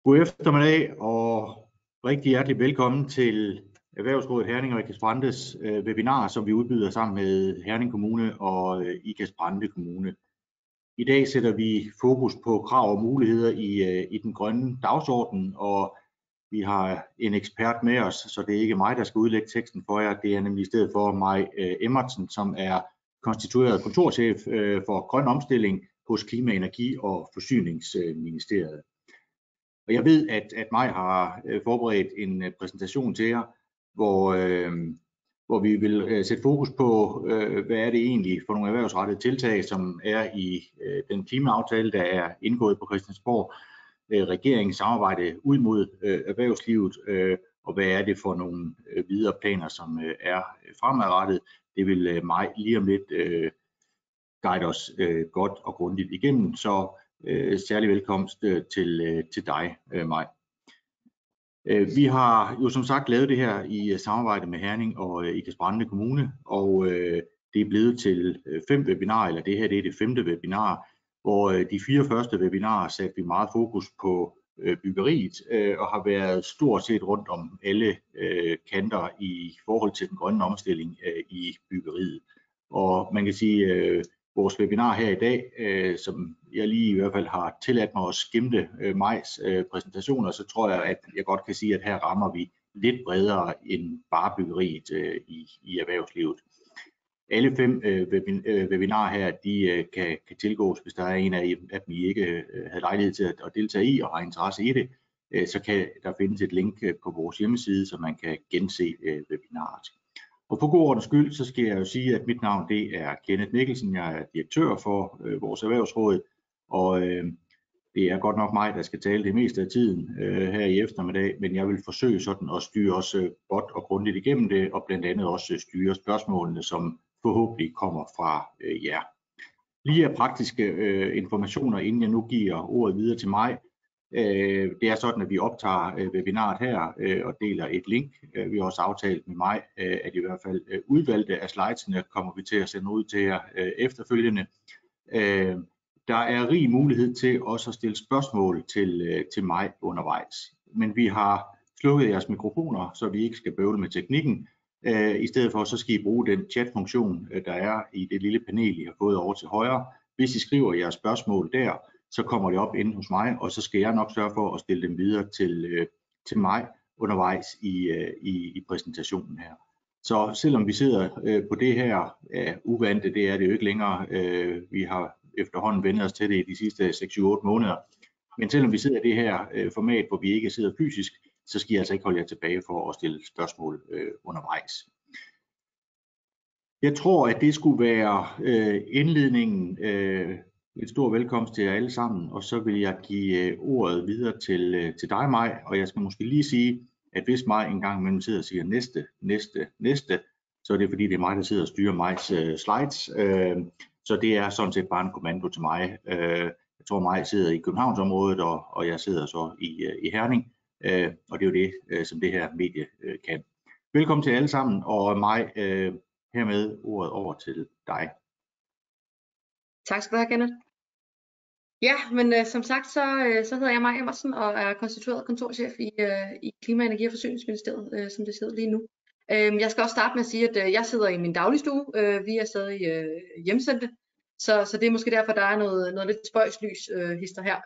God eftermiddag og rigtig hjertelig velkommen til Erhvervsrådet Herning og Ikast Brandes webinar, som vi udbyder sammen med Herning Kommune og Ikast Brande Kommune. I dag sætter vi fokus på krav og muligheder i den grønne dagsorden, og vi har en ekspert med os, så det er ikke mig, der skal udlægge teksten for jer. Det er nemlig i stedet for Maj Emmertsen, som er konstitueret kontorchef for grøn omstilling hos Klima-, Energi- og Forsyningsministeriet. Og jeg ved, at Maj har forberedt en præsentation til jer, hvor vi vil sætte fokus på, hvad er det egentlig for nogle erhvervsrettede tiltag, som er i den klimaaftale, der er indgået på Christiansborg, regeringens samarbejde ud mod erhvervslivet, og hvad er det for nogle videre planer, som er fremadrettet. Det vil Maj lige om lidt guide os godt og grundigt igennem, så særlig velkomst til dig, Maj. Vi har jo som sagt lavet det her i samarbejde med Herning og Ikast Brande Kommune, og det er blevet til 5 webinarer, eller det her det er det 5. webinar, hvor de 4 første webinarer satte vi meget fokus på byggeriet og har været stort set rundt om alle kanter i forhold til den grønne omstilling i byggeriet. Og man kan sige, vores webinar her i dag, som jeg lige i hvert fald har tilladt mig at skimte Majs præsentationer, så tror jeg, at jeg godt kan sige, at her rammer vi lidt bredere end bare byggeriet i erhvervslivet. Alle 5 webinarer her, de kan tilgås, hvis der er en af dem, I ikke havde lejlighed til at deltage i og har interesse i det, så kan der findes et link på vores hjemmeside, så man kan gense webinaret. Og for god ordens skyld, så skal jeg jo sige, at mit navn det er Kenneth Mikkelsen. Jeg er direktør for vores erhvervsråd, og det er godt nok mig, der skal tale det meste af tiden her i eftermiddag, men jeg vil forsøge sådan at styre os godt og grundigt igennem det, og blandt andet også styre spørgsmålene, som forhåbentlig kommer fra jer. Lige af praktiske informationer, inden jeg nu giver ordet videre til mig. Det er sådan, at vi optager webinaret her og deler et link. Vi har også aftalt med mig, at i hvert fald udvalgte af slidesene kommer vi til at sende ud til jer efterfølgende. Der er rig mulighed til også at stille spørgsmål til mig undervejs. Men vi har slukket jeres mikrofoner, så vi ikke skal bøvle med teknikken. I stedet for så skal I bruge den chatfunktion, der er i det lille panel, I har fået over til højre. Hvis I skriver jeres spørgsmål der, så kommer det op inde hos mig, og så skal jeg nok sørge for at stille dem videre til mig undervejs i præsentationen her. Så selvom vi sidder på det her uvante, det er det jo ikke længere, vi har efterhånden vendt os til det i de sidste 6-7-8 måneder, men selvom vi sidder i det her format, hvor vi ikke sidder fysisk, så skal I altså ikke holde jer tilbage for at stille spørgsmål undervejs. Jeg tror, at det skulle være indledningen. En stor velkomst til jer alle sammen, og så vil jeg give ordet videre til dig, Maj, og jeg skal måske lige sige, at hvis Maj en gang imellem sidder og siger næste, så er det fordi, det er mig, der sidder og styrer Majs slides, så det er sådan set bare en kommando til mig. Jeg tror, Maj sidder i Københavnsområdet, og jeg sidder så i Herning, og det er jo det, som det her medie kan. Velkommen til alle sammen, og Maj, hermed ordet over til dig. Tak skal du have, Kenneth. Ja, men som sagt, så hedder jeg Maj Emmertsen og er konstitueret kontorchef i Klima-, Energi- og Forsyningsministeriet, som det sidder lige nu. Jeg skal også starte med at sige, at jeg sidder i min dagligstue. Vi er stadig hjemsendte, så det er måske derfor, der er noget lidt spøjslys hister her,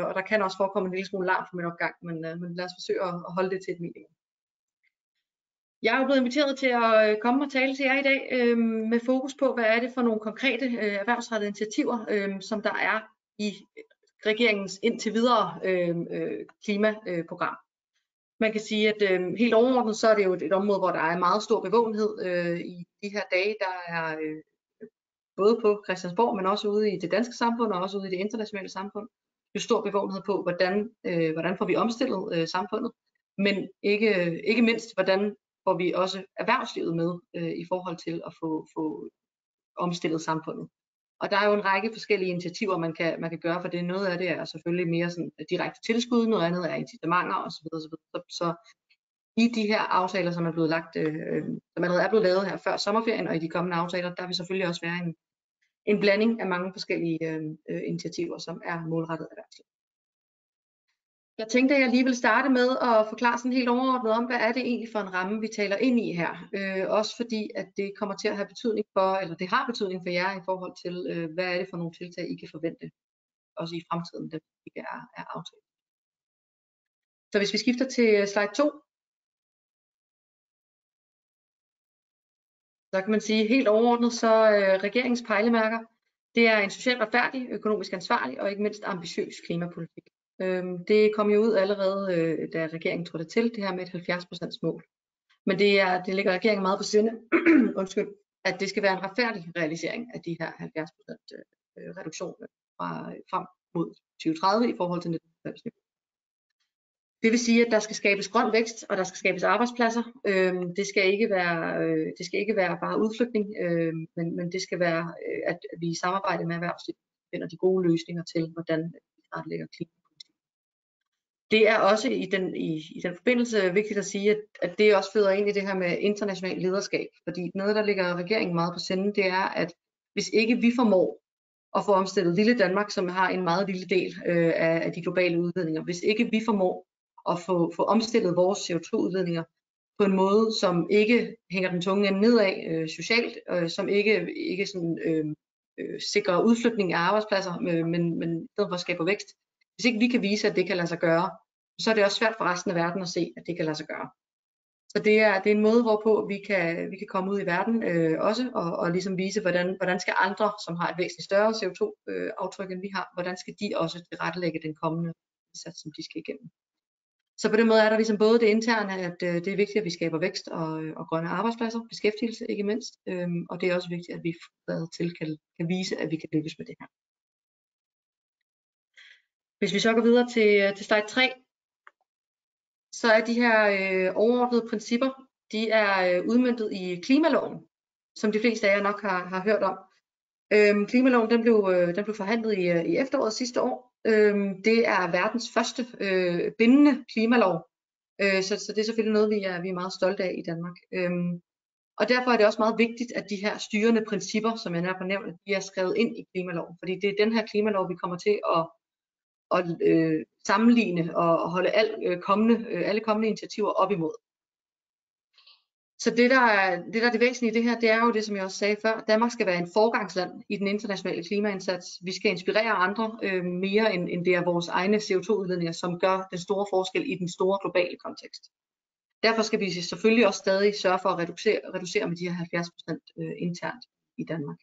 og der kan også forekomme en lille smule larm på min opgang, men lad os forsøge at holde det til et minimum. Jeg er jo blevet inviteret til at komme og tale til jer i dag med fokus på, hvad er det for nogle konkrete erhvervsrettede initiativer, som der er i regeringens indtil videre klimaprogram. Man kan sige, at helt overordnet så er det jo et område, hvor der er meget stor bevågenhed i de her dage. Der er både på Christiansborg, men også ude i det danske samfund og også ude i det internationale samfund, jo stor bevågenhed på, hvordan får vi omstillet samfundet, men ikke mindst, hvordan får vi også erhvervslivet med i forhold til at få omstillet samfundet. Og der er jo en række forskellige initiativer, man kan gøre for det. Noget af det er selvfølgelig mere sådan direkte tilskud, noget andet er incitamenter osv. Så i de her aftaler, som er blevet lagt, som allerede er blevet lavet her før sommerferien, og i de kommende aftaler, der vil selvfølgelig også være en blanding af mange forskellige initiativer, som er målrettet erhvervslivet. Jeg tænkte, at jeg lige vil starte med at forklare sådan helt overordnet om, hvad er det egentlig for en ramme, vi taler ind i her. Også fordi, at det kommer til at have betydning for, eller det har betydning for jer i forhold til, hvad er det for nogle tiltag, I kan forvente, også i fremtiden, det ikke er aftalt. Så hvis vi skifter til slide 2, så kan man sige helt overordnet, så regeringens pejlemærker, det er en socialt retfærdig, økonomisk ansvarlig og ikke mindst ambitiøs klimapolitik. Det kom jo ud allerede, da regeringen trådte til, det her med et 70% mål. Men det ligger regeringen meget på sinde, at det skal være en retfærdig realisering af de her 70% reduktion frem mod 2030 i forhold til 1990 niveau. Det vil sige, at der skal skabes grøn vækst, og der skal skabes arbejdspladser. Det skal ikke være bare udflytning, men det skal være, at vi i samarbejde med erhvervslivet finder de gode løsninger til, hvordan vi retlægger klimapolitik. Det er også i den forbindelse vigtigt at sige, at det også føder ind i det her med international lederskab. Fordi noget, der ligger regeringen meget på sinde, det er, at hvis ikke vi formår at få omstillet lille Danmark, som har en meget lille del af de globale udledninger, hvis ikke vi formår at få omstillet vores CO2-udledninger på en måde, som ikke hænger den tunge ende nedad socialt, som ikke sådan, sikrer udflytning af arbejdspladser, men i stedet for skaber vækst. Hvis ikke vi kan vise, at det kan lade sig gøre, så er det også svært for resten af verden at se, at det kan lade sig gøre. Så det er en måde, hvorpå vi kan komme ud i verden også, og ligesom vise, hvordan skal andre, som har et væsentligt større CO2-aftryk end vi har, hvordan skal de også tilrettelægge den kommende indsats, som de skal igennem. Så på den måde er der ligesom både det interne, at det er vigtigt, at vi skaber vækst og grønne arbejdspladser, beskæftigelse ikke mindst, og det er også vigtigt, at vi kan vise, at vi kan lykkes med det her. Hvis vi så går videre til slide 3, så er de her overordnede principper, de er udmøntet i klimaloven, som de fleste af jer nok har hørt om. Klimaloven den blev forhandlet i efteråret sidste år. Det er verdens første bindende klimalov, så det er selvfølgelig noget, vi er meget stolte af i Danmark. Og derfor er det også meget vigtigt, at de her styrende principper, som jeg har nævnt, de er skrevet ind i klimaloven, fordi det er den her klimalov, vi kommer til at sammenligne og holde alle kommende initiativer op imod. Så det der er det væsentlige i det her, det er jo det, som jeg også sagde før. Danmark skal være en forgangsland i den internationale klimaindsats. Vi skal inspirere andre mere, end det er vores egne CO2-udledninger, som gør den store forskel i den store globale kontekst. Derfor skal vi selvfølgelig også stadig sørge for at reducere med de her 70% internt i Danmark.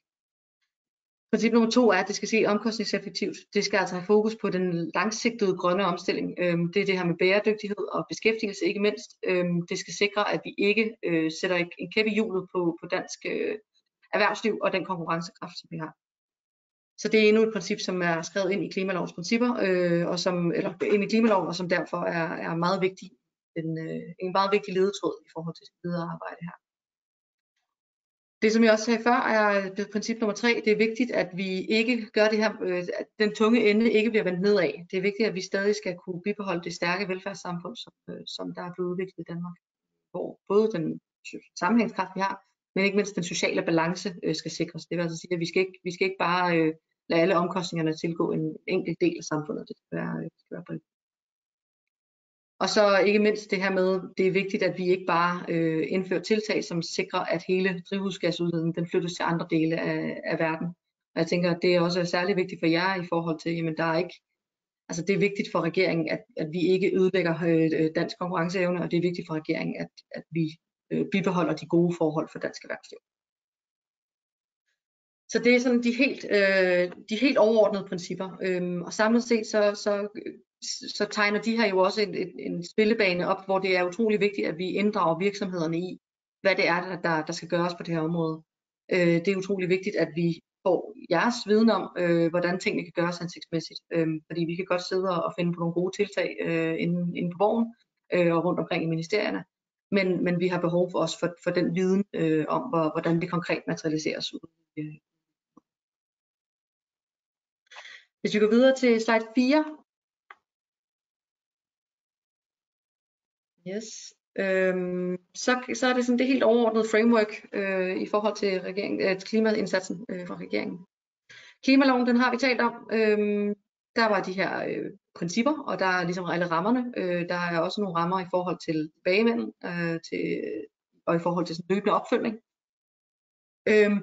Princip nummer 2 er, at det skal ske omkostningseffektivt. Det skal altså have fokus på den langsigtede grønne omstilling. Det er det her med bæredygtighed og beskæftigelse ikke mindst. Det skal sikre, at vi ikke sætter en kæp i hjulet på dansk erhvervsliv og den konkurrencekraft, som vi har. Så det er endnu et princip, som er skrevet ind i klimalovens principper, ind i klimaloven, og som derfor er meget vigtig. En meget vigtig ledetråd i forhold til det videre arbejde her. Det, som jeg også sagde før, er princip nummer 3. Det er vigtigt, at vi ikke gør det her, at den tunge ende ikke bliver vendt nedad. Det er vigtigt, at vi stadig skal kunne bibeholde det stærke velfærdssamfund, som der er blevet udviklet i Danmark. Hvor både den sammenhængskraft, vi har, men ikke mindst den sociale balance skal sikres. Det vil altså sige, at vi skal ikke bare lade alle omkostningerne tilgå en enkelt del af samfundet. Det skal være bredt. Og så ikke mindst det her med, det er vigtigt, at vi ikke bare indfører tiltag, som sikrer, at hele drivhusgasudledningen den flyttes til andre dele af verden. Og jeg tænker, at det er også særligt vigtigt for jer i forhold til, jamen der er ikke, altså det er vigtigt for regeringen, at vi ikke ødelægger dansk konkurrenceevne, og det er vigtigt for regeringen, at vi bibeholder de gode forhold for dansk erhvervsliv. Så det er sådan de helt overordnede principper. Og samlet set så tegner de her jo også en spillebane op, hvor det er utrolig vigtigt, at vi inddrager virksomhederne i, hvad det er, der skal gøres på det her område. Det er utrolig vigtigt, at vi får jeres viden om, hvordan tingene kan gøres hensigtsmæssigt. Fordi vi kan godt sidde og finde på nogle gode tiltag inde på borgen og rundt omkring i ministerierne. Men vi har behov for også for den viden om, hvordan det konkret materialiseres ud. Hvis vi går videre til slide 4. Yes. Så er det sådan det helt overordnede framework i forhold til klimaindsatsen fra regeringen. Klimaloven, den har vi talt om. Der var de her principper, og der er ligesom alle rammerne. Der er også nogle rammer i forhold til tilbagevenden og i forhold til sådan løbende opfølgning.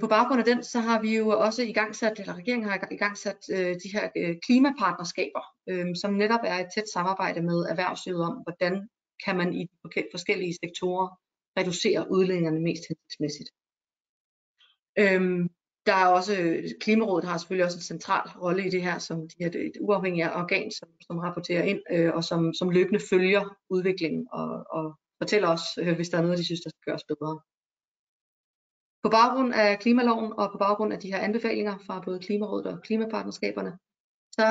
På baggrund af den, så har vi jo også igangsat, eller regeringen har igangsat de her klimapartnerskaber, som netop er et tæt samarbejde med erhvervslivet om, hvordan kan man i de forskellige sektorer reducere udledningerne mest hensigtsmæssigt. Der er også, Klimarådet har selvfølgelig også en central rolle i det her, som de er et uafhængigt organ, som rapporterer ind, og som løbende følger udviklingen og fortæller os, hvis der er noget, de synes, der skal gøres bedre. På baggrund af klimaloven og på baggrund af de her anbefalinger fra både Klimarådet og klimapartnerskaberne, så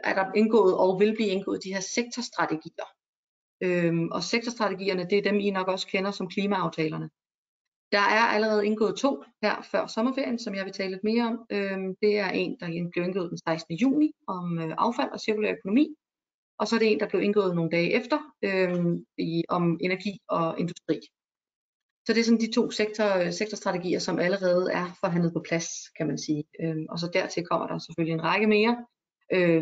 er der indgået og vil blive indgået de her sektorstrategier. Og sektorstrategierne, det er dem, I nok også kender som klimaaftalerne. Der er allerede indgået 2 her før sommerferien, som jeg vil tale lidt mere om. Det er en, der blev indgået den 16. juni om affald og cirkulær økonomi. Og så er det en, der blev indgået nogle dage efter om energi og industri. Så det er sådan de 2 sektorstrategier, som allerede er forhandlet på plads, kan man sige. Og så dertil kommer der selvfølgelig en række mere.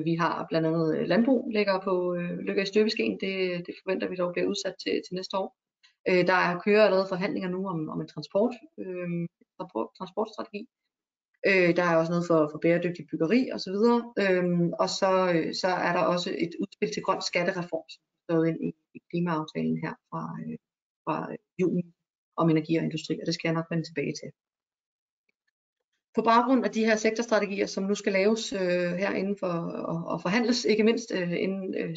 Vi har blandt andet landbrug, ligger i støbeskeen. Det forventer vi dog bliver udsat til næste år. Der kører allerede forhandlinger nu om en transportstrategi. Der er også noget for bæredygtig byggeri osv. Og så er der også et udspil til grøn skattereform, som er skrevet ind i klimaaftalen her fra juni om energi og industri, og det skal jeg nok vende tilbage til. På baggrund af de her sektorstrategier, som nu skal laves herinde for og forhandles, ikke mindst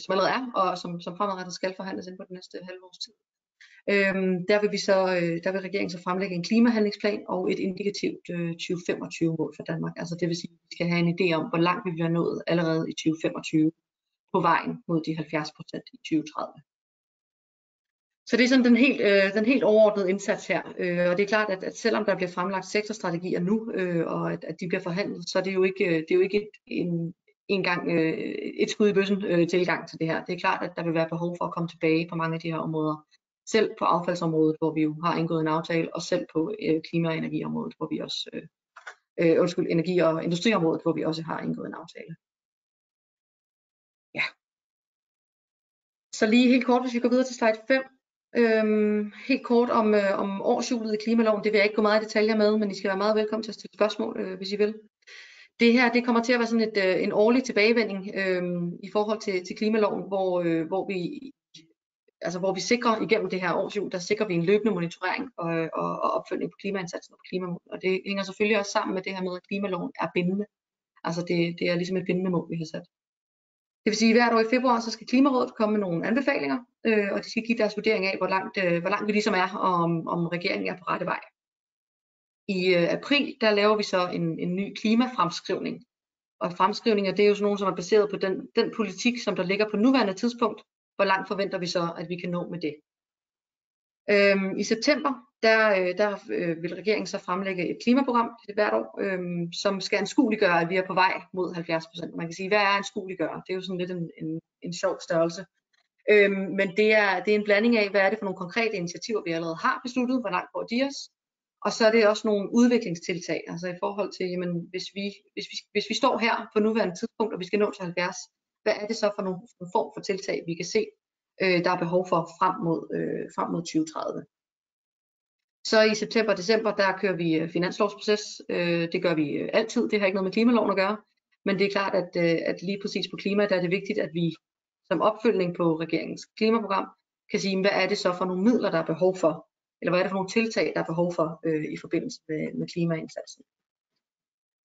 som allerede er, og som fremadrettet skal forhandles inden for den næste halve års tid, der vil regeringen så fremlægge en klimahandlingsplan og et indikativt 2025-mål for Danmark. Altså det vil sige, at vi skal have en idé om, hvor langt vi vil have nået allerede i 2025 på vejen mod de 70% i 2030. Så det er sådan den helt overordnede indsats her, og det er klart, at selvom der bliver fremlagt sektorstrategier nu, og at de bliver forhandlet, så er det jo ikke et skud i bøssen tilgang til det her. Det er klart, at der vil være behov for at komme tilbage på mange af de her områder. Selv på affaldsområdet, hvor vi jo har indgået en aftale, og selv på klima- og energiområdet, hvor vi også, energi- og industriområdet, hvor vi også har indgået en aftale. Ja. Så lige helt kort, hvis vi går videre til slide 5. Helt kort om årshjulet i klimaloven. Det vil jeg ikke gå meget i detaljer med, men I skal være meget velkommen til at stille spørgsmål, hvis I vil. Det her, det kommer til at være sådan en årlig tilbagevending i forhold til klimaloven, hvor vi sikrer igennem det her årshjul, der sikrer vi en løbende monitorering og opfølgning på klimaindsatsen og på klimamål. Og det hænger selvfølgelig også sammen med det her med, at klimaloven er bindende. Altså det er ligesom et bindende mål, vi har sat. Det vil sige, at hvert år i februar, så skal Klimarådet komme med nogle anbefalinger, og de skal give deres vurdering af, hvor langt vi ligesom er, og om regeringen er på rette vej. I april, der laver vi så en ny klimafremskrivning. Og fremskrivninger, det er jo sådan nogle, som er baseret på den politik, som der ligger på nuværende tidspunkt. Hvor langt forventer vi så, at vi kan nå med det? I september, der vil regeringen så fremlægge et klimaprogram til hvert år, som skal anskueliggøre, at vi er på vej mod 70%. Man kan sige, hvad er anskueliggøre? Det er jo sådan lidt en sjov størrelse. Men det er en blanding af, hvad er det for nogle konkrete initiativer, vi allerede har besluttet, hvor langt går de os? Og så er det også nogle udviklingstiltag, altså i forhold til, jamen, hvis vi står her på nuværende tidspunkt, og vi skal nå til 70, hvad er det så for nogle form for tiltag, vi kan se, der er behov for frem mod 2030. Så i september og december, der kører vi finanslovsproces. Det gør vi altid, det har ikke noget med klimaloven at gøre. Men det er klart, at lige præcis på klima, der er det vigtigt, at vi som opfølgning på regeringens klimaprogram, kan sige, hvad er det så for nogle midler, der er behov for, eller hvad er det for nogle tiltag, der er behov for i forbindelse med klimaindsatsen.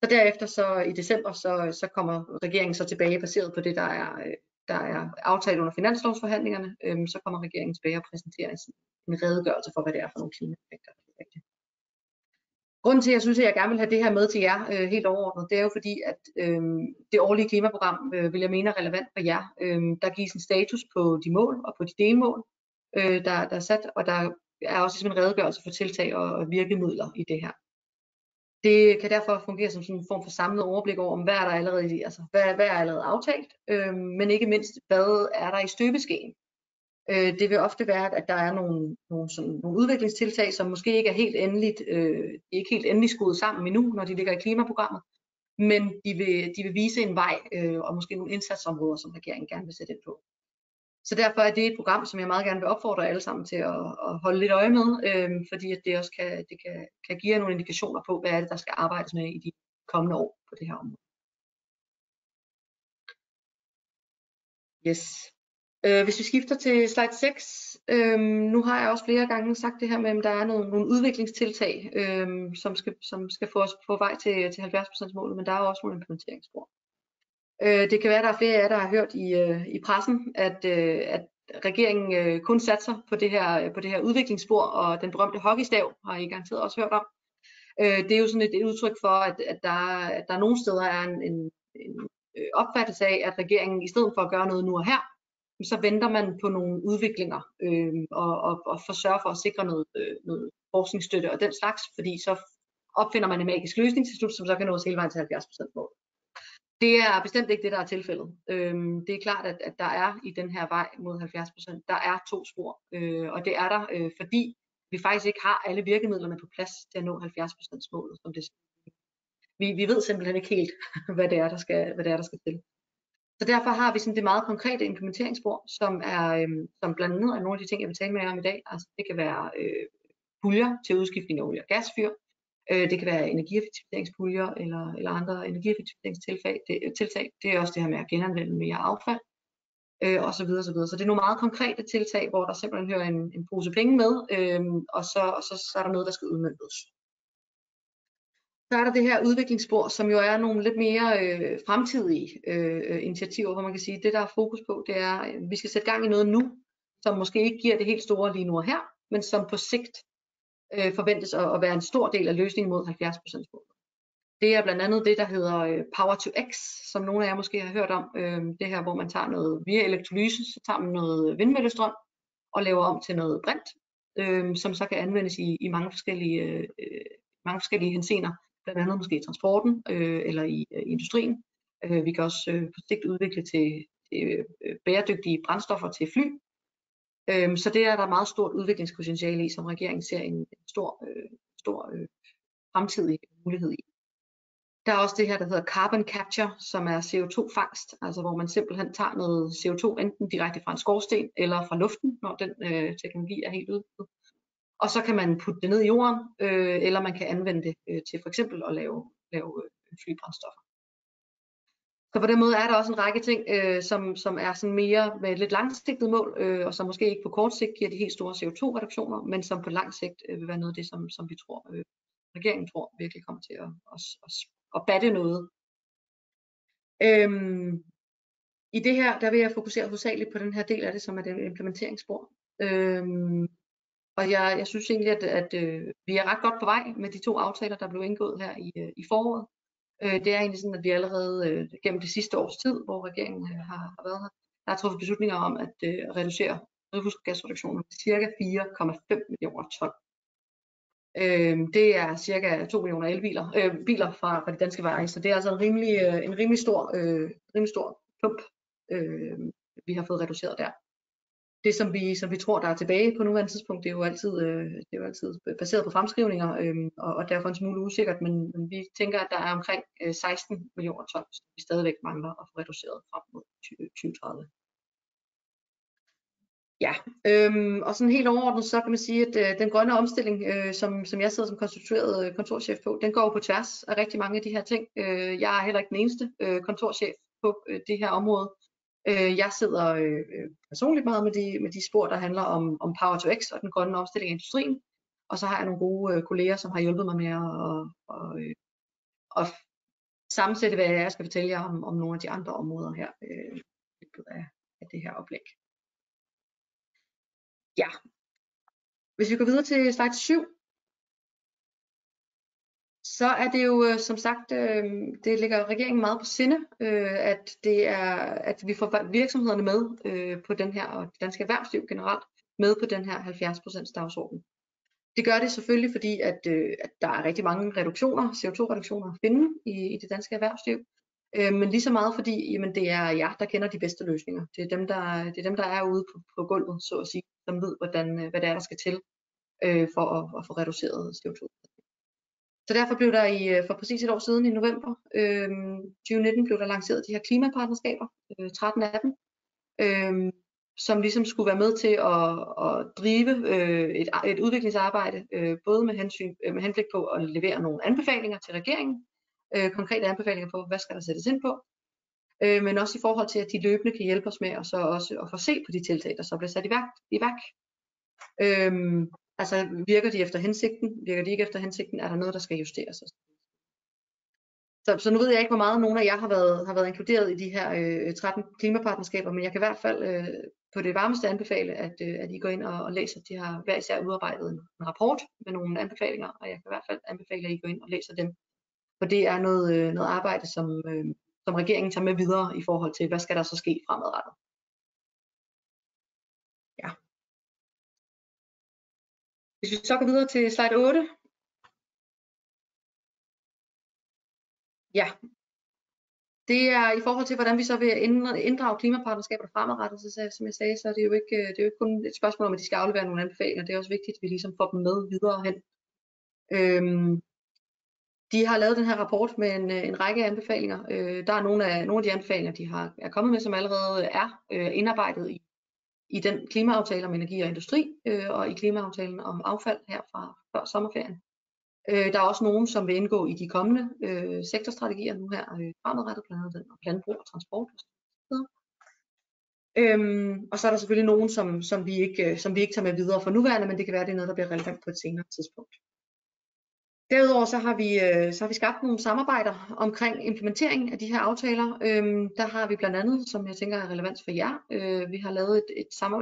Så derefter så i december, så kommer regeringen så tilbage, baseret på det, der er aftalt under finanslovsforhandlingerne, så kommer regeringen tilbage og præsenterer en redegørelse for, hvad det er for nogle klimaeffekter. Grunden til, at jeg synes, at jeg gerne vil have det her med til jer helt overordnet, det er jo fordi, at det årlige klimaprogram vil jeg mene er relevant for jer. Der gives en status på de mål og på de delmål, der er sat, og der er også en redegørelse for tiltag og virkemidler i det her. Det kan derfor fungere som sådan en form for samlet overblik over, hvad er der allerede, altså hvad er allerede aftalt, men ikke mindst, hvad er der i støbeskeen. Det vil ofte være, at der er nogle udviklingstiltag, som måske ikke er helt endeligt, skruet sammen endnu, når de ligger i klimaprogrammet. men de vil vise en vej og måske nogle indsatsområder, som regeringen gerne vil sætte ind på. Så derfor er det et program, som jeg meget gerne vil opfordre alle sammen til at holde lidt øje med, fordi at det også kan give jer nogle indikationer på, hvad er det, der skal arbejdes med i de kommende år på det her område. Yes. Hvis vi skifter til slide 6, nu har jeg også flere gange sagt det her med, at der er nogle udviklingstiltag, som skal få os på vej til 70% målet, men der er også nogle implementeringsspor. Det kan være, at der er flere af jer, der har hørt i pressen, at regeringen kun satser på det her udviklingsspor, og den berømte hockeystav har I garanteret også hørt om. Det er jo sådan et udtryk for, at der nogle steder er en opfattelse af, at regeringen i stedet for at gøre noget nu og her, så venter man på nogle udviklinger og sørger for at sikre noget forskningsstøtte og den slags, fordi så opfinder man en magisk løsningsinstitut, som så kan nås hele vejen til 70% mål. Det er bestemt ikke det, der er tilfældet. Det er klart, at der er i den her vej mod 70%, der er 2 spor, og det er der, fordi vi faktisk ikke har alle virkemidlerne på plads til at nå 70% målet, som det. Vi ved simpelthen ikke helt, hvad det er, der skal til. Så derfor har vi sådan det meget konkrete implementeringsspor, som blandt andet er nogle af de ting, jeg vil tale med jer om i dag. Altså, det kan være puljer til udskiftning af olie- og gasfyr. Det kan være energieffektiviseringspuljer eller andre energieffektiviseringstiltag. Det er også det her med at genanvende mere affald og så videre, så videre. Så det er nogle meget konkrete tiltag, hvor der simpelthen hører en pose penge med, og så er der noget, der skal udmøntes. Så er der det her udviklingsspor, som jo er nogle lidt mere fremtidige initiativer, hvor man kan sige, at det der er fokus på, det er, at vi skal sætte gang i noget nu, som måske ikke giver det helt store lige nu og her, men som på sigt forventes at være en stor del af løsningen mod 70% målet. Det er blandt andet det, der hedder Power to X, som nogle af jer måske har hørt om. Det her, hvor man tager noget via elektrolyse, så tager man noget vindmøllestrøm og laver om til noget brint, som så kan anvendes i mange forskellige henseender, blandt andet måske i transporten eller i industrien. Vi kan også på sigt udvikle til bæredygtige brændstoffer til fly. Så det er der meget stort udviklingspotentiale i, som regeringen ser en stor fremtidig mulighed i. Der er også det her, der hedder carbon capture, som er CO2-fangst, altså hvor man simpelthen tager noget CO2 enten direkte fra en skorsten eller fra luften, når den teknologi er helt udviklet. Og så kan man putte det ned i jorden, eller man kan anvende det til for eksempel at lave flybrændstoffer. Så på den måde er der også en række ting, som er sådan mere med et lidt langsigtet mål, og som måske ikke på kort sigt giver de helt store CO2-reduktioner, men som på lang sigt vil være noget af det, som vi tror, regeringen tror virkelig kommer til at batte noget. I det her, der vil jeg fokusere hovedsageligt på den her del af det, som er det implementeringsspor. Og jeg synes egentlig, at vi er ret godt på vej med de 2 aftaler, der blev indgået her i foråret. Det er egentlig sådan, at vi allerede gennem det sidste års tid, hvor regeringen har været her, der har truffet beslutninger om at reducere drivhusgasreduktioner med ca. 4,5 millioner ton. Det er ca. 2 millioner biler fra de danske veje, så det er altså en rimelig stor klump, vi har fået reduceret der. Det som vi tror, der er tilbage på nuværende tidspunkt, det er jo altid baseret på fremskrivninger, og derfor en smule usikkert, men vi tænker, at der er omkring 16 millioner ton, som vi stadigvæk mangler at få reduceret frem mod 2030. Ja, og sådan helt overordnet, så kan man sige, at den grønne omstilling, som jeg sidder som konstitueret kontorchef på, den går på tværs af rigtig mange af de her ting. Jeg er heller ikke den eneste kontorchef på det her område. Jeg sidder personligt meget med de spor, der handler om Power to X og den grønne omstilling af industrien. Og så har jeg nogle gode kolleger, som har hjulpet mig med at sammensætte, hvad jeg skal fortælle jer om nogle af de andre områder her af det her oplæg. Ja, hvis vi går videre til slide 7, så er det jo som sagt, det ligger regeringen meget på sinde, at vi får virksomhederne med på den her, og det danske erhvervsliv generelt, med på den her 70% dagsorden. Det gør det selvfølgelig, fordi at der er rigtig mange CO2-reduktioner at finde i det danske erhvervsliv, men lige så meget fordi, jamen det er jer, der kender de bedste løsninger. Det er dem, der er ude på gulvet, så at sige, som ved, hvad det er, der skal til for at få reduceret CO2. Så derfor blev der for præcis et år siden i november 2019 blev der lanceret de her klimapartnerskaber, 13 af dem, som ligesom skulle være med til at drive et udviklingsarbejde, både med henblik på at levere nogle anbefalinger til regeringen, konkrete anbefalinger på, hvad skal der sættes ind på, men også i forhold til, at de løbende kan hjælpe os med og så også at få se på de tiltag, der så bliver sat i værk. Altså virker de efter hensigten? Virker de ikke efter hensigten? Er der noget, der skal justeres? Så nu ved jeg ikke, hvor meget nogen af jer har været inkluderet i de her 13 klimapartnerskaber, men jeg kan i hvert fald på det varmeste anbefale, at I går ind og læser. De har hver især udarbejdet en rapport med nogle anbefalinger, og jeg kan i hvert fald anbefale, at I går ind og læser dem. For det er noget arbejde, som regeringen tager med videre i forhold til, hvad skal der så ske fremadrettet. Ja. Hvis vi så går videre til slide 8. Ja, det er i forhold til, hvordan vi så vil inddrage klimapartnerskaber fremadrettet. Så som jeg sagde, så er det jo ikke kun et spørgsmål om, at de skal aflevere nogle anbefalinger. Det er også vigtigt, at vi ligesom får dem med videre hen. De har lavet den her rapport med en række anbefalinger. Der er nogle af de anbefalinger, de er kommet med, som allerede er indarbejdet i den klimaaftale om energi og industri, og i klimaaftalen om affald her fra før sommerferien. Der er også nogen, som vil indgå i de kommende sektorstrategier nu her fremadrettet, blandt andet den om landbrug og transport. Og så er der selvfølgelig nogen, som vi ikke tager med videre for nuværende, men det kan være, det er noget, der bliver relevant på et senere tidspunkt. Derudover så har vi skabt nogle samarbejder omkring implementeringen af de her aftaler. Der har vi blandt andet, som jeg tænker er relevant for jer, vi har lavet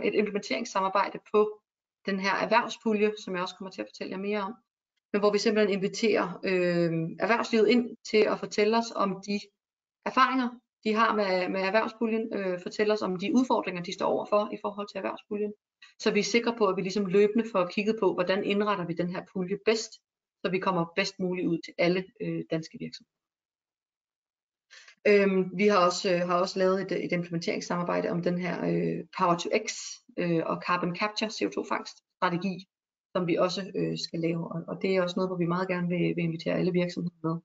et implementeringssamarbejde på den her erhvervspulje, som jeg også kommer til at fortælle jer mere om. Men hvor vi simpelthen inviterer erhvervslivet ind til at fortælle os om de erfaringer, de har med erhvervspuljen, fortælle os om de udfordringer, de står overfor i forhold til erhvervspuljen, så vi er sikre på, at vi ligesom løbende får kigget på, hvordan indretter vi den her pulje bedst, så vi kommer bedst muligt ud til alle danske virksomheder. Vi har også lavet et implementeringssamarbejde om den her Power to X og Carbon Capture CO2-fangst strategi, som vi også skal lave, og det er også noget, hvor vi meget gerne vil invitere alle virksomheder med.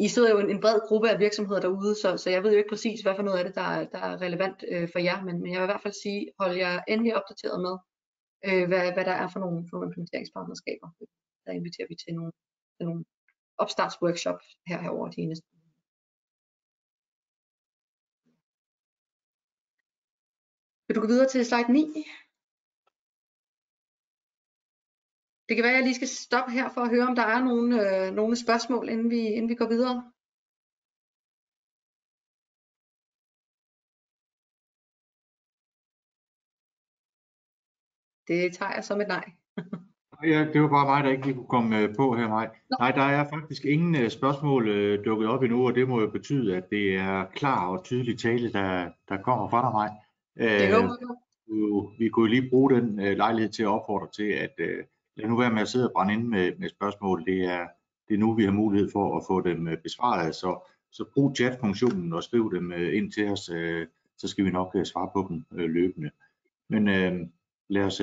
I sidder jo en bred gruppe af virksomheder derude, så jeg ved jo ikke præcis, hvad for noget af det, der er relevant for jer, men jeg vil i hvert fald sige, hold jer endelig opdateret med, hvad der er for nogle implementeringspartnerskaber. Der inviterer vi til nogle opstartsworkshops herover de næste. Vil du gå videre til slide 9? Det kan være, at jeg lige skal stoppe her for at høre, om der er nogle spørgsmål, inden vi går videre. Det tager jeg som et nej. Ja, det var bare mig, der ikke lige kunne komme på her, Maj. Nej, der er faktisk ingen spørgsmål dukket op endnu, og det må jo betyde, at det er klar og tydelig tale, der kommer fra dig, Maj. Vi kunne lige bruge den lejlighed til at opfordre til, at lad nu være med at sidde og brænde inde med spørgsmål. Det er nu, vi har mulighed for at få dem besvaret, så brug chatfunktionen og skriv dem ind til os, så skal vi nok svare på dem løbende. Men lad os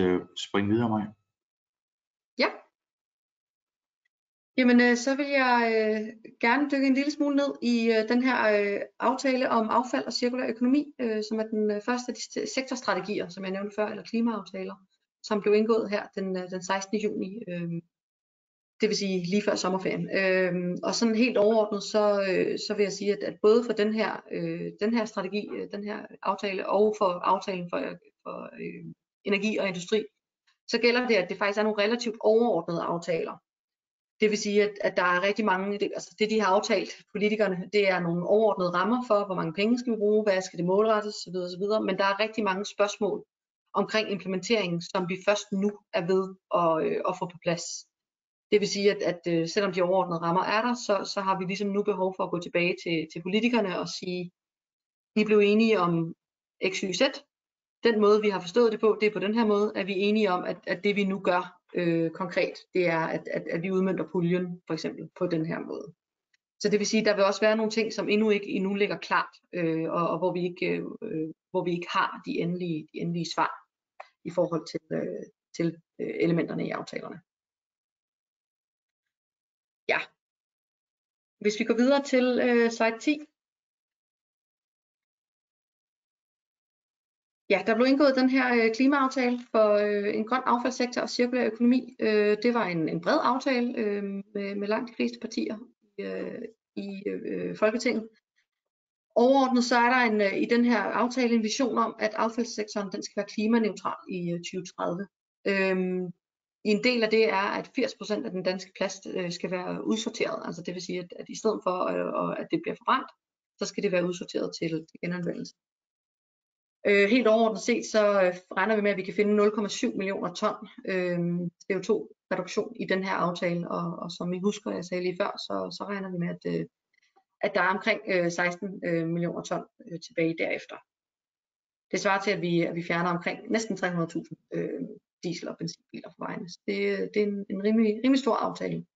springe videre, Maj. Ja. Jamen, så vil jeg gerne dykke en lille smule ned i den her aftale om affald og cirkulær økonomi, som er den første af de sektorstrategier, som jeg nævnte før, eller klimaaftaler, som blev indgået her den 16. juni, det vil sige lige før sommerferien. Og sådan helt overordnet, så vil jeg sige, at både for den her strategi, den her aftale, og for aftalen for energi og industri, så gælder det, at det faktisk er nogle relativt overordnede aftaler. Det vil sige, at der er rigtig mange, det de har aftalt, politikerne, det er nogle overordnede rammer for, hvor mange penge skal vi bruge, hvad skal det målrettes, osv. Men der er rigtig mange spørgsmål omkring implementeringen, som vi først nu er ved at få på plads. Det vil sige, at selvom de overordnede rammer er der, så har vi ligesom nu behov for at gå tilbage til politikerne og sige, vi blev enige om X, Y, Z. Den måde, vi har forstået det på, det er på den her måde, at vi er enige om, at det vi nu gør konkret, det er, at vi udmønter puljen, for eksempel, på den her måde. Så det vil sige, at der vil også være nogle ting, som endnu ligger klart, og hvor vi ikke har de endelige svar i forhold til elementerne i aftalerne. Ja, Hvis vi går videre til slide 10. Ja, der blev indgået den her klimaaftale for en grøn affaldssektor og cirkulær økonomi. Det var en bred aftale med langt de fleste partier i Folketinget. Overordnet så er der i den her aftale en vision om, at affaldssektoren den skal være klimaneutral i 2030. En del af det er, at 80% af den danske plast skal være udsorteret. Altså det vil sige, at i stedet for at det bliver forbrændt, så skal det være udsorteret til genanvendelse. Helt overordnet set så regner vi med, at vi kan finde 0,7 millioner ton CO2-reduktion i den her aftale, og som I husker, jeg sagde lige før, så regner vi med, at der er omkring 16 millioner ton tilbage derefter. Det svarer til, at vi fjerner omkring næsten 300.000 diesel- og benzinbiler fra vejene. Det er en rimelig stor aftale.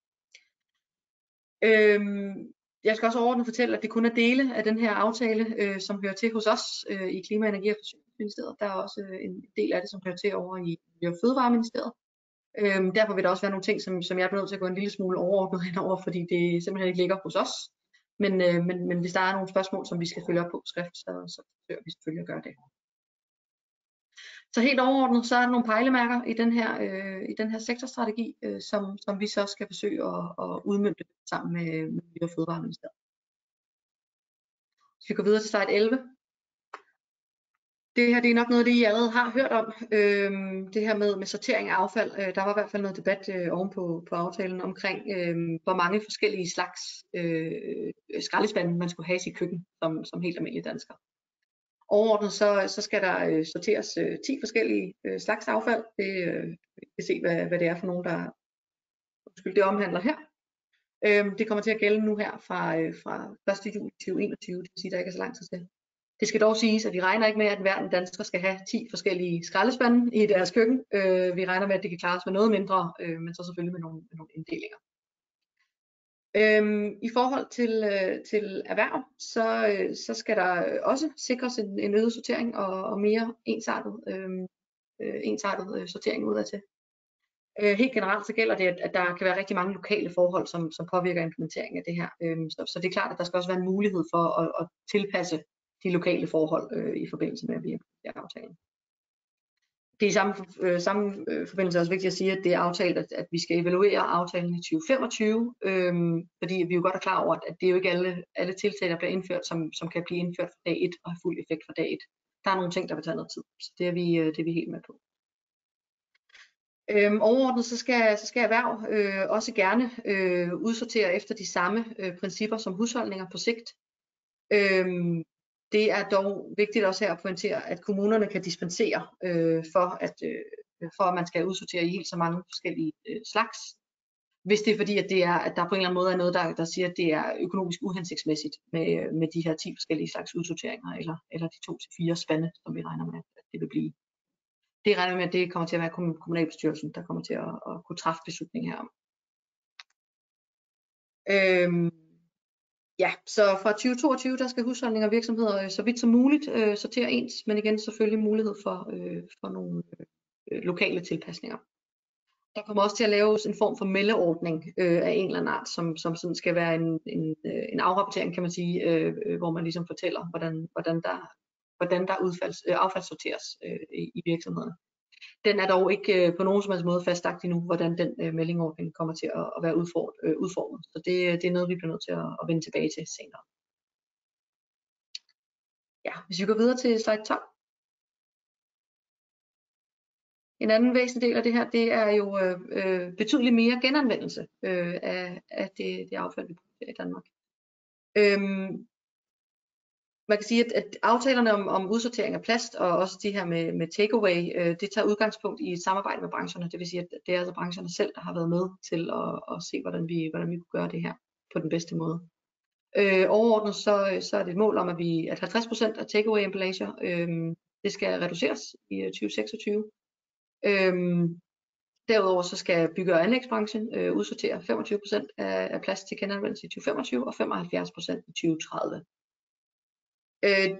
Jeg skal også overordnet fortælle, at det kun er dele af den her aftale, som hører til hos os i Klima-, Energi- og Forsyningsministeriet. Der er også en del af det, som hører til over i Miljø- og Fødevareministeriet. Derfor vil der også være nogle ting, som jeg er nødt til at gå en lille smule overordnet henover, fordi det simpelthen ikke ligger hos os. Men hvis der er nogle spørgsmål, som vi skal følge op på skrift, så forsøger vi selvfølgelig at gøre det. Så helt overordnet, så er der nogle pejlemærker i den her sektorstrategi, som vi så skal forsøge at udmønte sammen med Miljø- og Fødevareministeriet. Så vi går videre til slide 11. Det her det er nok noget af det, I allerede har hørt om. Det her med sortering af affald. Der var i hvert fald noget debat ovenpå aftalen omkring, hvor mange forskellige slags skraldespande man skulle have i sit køkken som helt almindelige dansker. Overordnet så skal der sorteres 10 forskellige slags affald. Vi kan se, hvad det er for nogen, det omhandler her. Det kommer til at gælde nu her fra 1. juli 2021, det vil sige, der ikke er så lang tid til. Det skal dog siges, at vi regner ikke med, at hver dansker skal have 10 forskellige skraldespande i deres køkken. Vi regner med, at det kan klares med noget mindre, men så selvfølgelig med nogle inddelinger. I forhold til erhverv, så skal der også sikres en øget sortering og mere ensartet sortering udadtil. Helt generelt så gælder det, at der kan være rigtig mange lokale forhold, som påvirker implementeringen af det her. Så det er klart, at der skal også være en mulighed for at tilpasse de lokale forhold i forbindelse med, at vi implementerer aftalen. Det er i samme forbindelse også vigtigt at sige, at det er aftalt, at vi skal evaluere aftalen i 2025, fordi vi jo godt er klar over, at det er jo ikke alle tiltag, der bliver indført, som kan blive indført fra dag 1 og have fuld effekt fra dag 1. Der er nogle ting, der vil tage noget tid, så det er vi helt med på. Overordnet så skal erhverv også gerne udsortere efter de samme principper som husholdninger på sigt. Det er dog vigtigt også her at pointere, at kommunerne kan dispensere for at man skal udsortere i helt så mange forskellige slags. Hvis det er fordi, at der på en eller anden måde er noget, der siger, at det er økonomisk uhensigtsmæssigt med de her 10 forskellige slags udsorteringer, eller de 2 til 4 spande, som vi regner med, at det vil blive. Det regner med, at det kommer til at være kommunalbestyrelsen, der kommer til at kunne træffe beslutning herom. Ja, så fra 2022, der skal husholdninger og virksomheder så vidt som muligt sortere ens, men igen selvfølgelig mulighed for nogle lokale tilpasninger. Der kommer også til at laves en form for meldeordning af en eller anden art, som sådan skal være en afrapportering, kan man sige, hvor man ligesom fortæller, hvordan der affaldssorteres i virksomhederne. Den er dog ikke på nogen som helst måde fastlagt endnu, hvordan den meldingordning kommer til at være udformet. Så det er noget, vi bliver nødt til at vende tilbage til senere. Ja, hvis vi går videre til slide 12. En anden væsentlig del af det her, det er jo betydeligt mere genanvendelse af det affald, vi producerer i Danmark. Man kan sige, at aftalerne om udsortering af plast og også de her med takeaway, det tager udgangspunkt i et samarbejde med brancherne. Det vil sige, at det er altså brancherne selv, der har været med til at se, hvordan vi kunne gøre det her på den bedste måde. Overordnet så er det et mål om, at 50% af takeaway emballager, det skal reduceres i 2026. Derudover så skal bygge- og anlægsbranchen udsortere 25% af plast til genanvendelse i 2025 og 75% i 2030.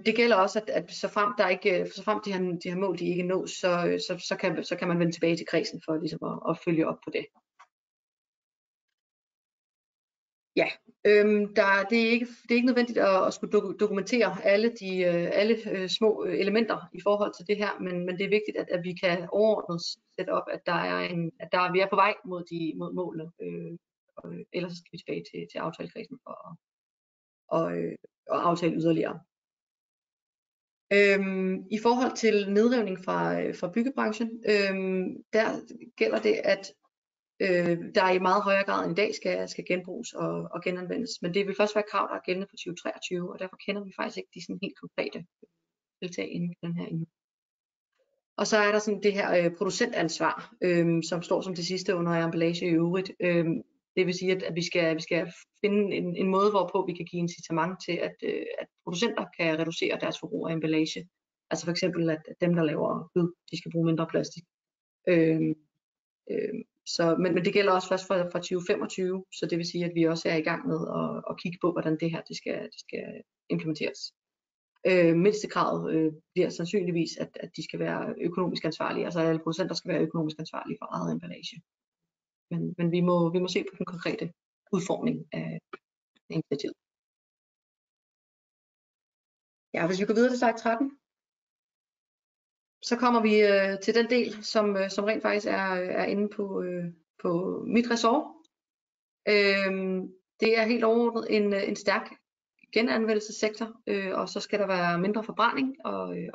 Det gælder også, at så frem de her mål de ikke nås, så kan man vende tilbage til kredsen for ligesom at følge op på det. Ja, det er ikke nødvendigt at skulle dokumentere alle små elementer i forhold til det her, men det er vigtigt, at vi kan overordnet sætte op, at vi er på vej mod målene. Ellers skal vi tilbage til aftalekredsen for at aftale yderligere. I forhold til nedrivning fra byggebranchen, der gælder det, at der i meget højere grad end i dag skal genbruges og genanvendes. Men det vil først være krav, der er gældende for 2023, og derfor kender vi faktisk ikke de sådan helt konkrete tiltag inden for den her endnu. Og så er der sådan det her producentansvar, som står som det sidste under emballage i øvrigt. Det vil sige, at vi skal finde en måde, hvorpå vi kan give incitament til, at producenter kan reducere deres forbrug af emballage. Altså for eksempel, at dem, der laver kød, de skal bruge mindre plastik. Men det gælder også først fra 2025, så det vil sige, at vi også er i gang med at kigge på, hvordan det her det skal implementeres. Mindstekravet bliver sandsynligvis, at de skal være økonomisk ansvarlige, altså alle producenter skal være økonomisk ansvarlige for eget emballage. Men vi må se på den konkrete udformning af initiativet. Ja, hvis vi går videre til slide 13, så kommer vi til den del, som rent faktisk er inde på mit ressort. Det er helt overordnet en stærk genanvendelsessektor, og så skal der være mindre forbrænding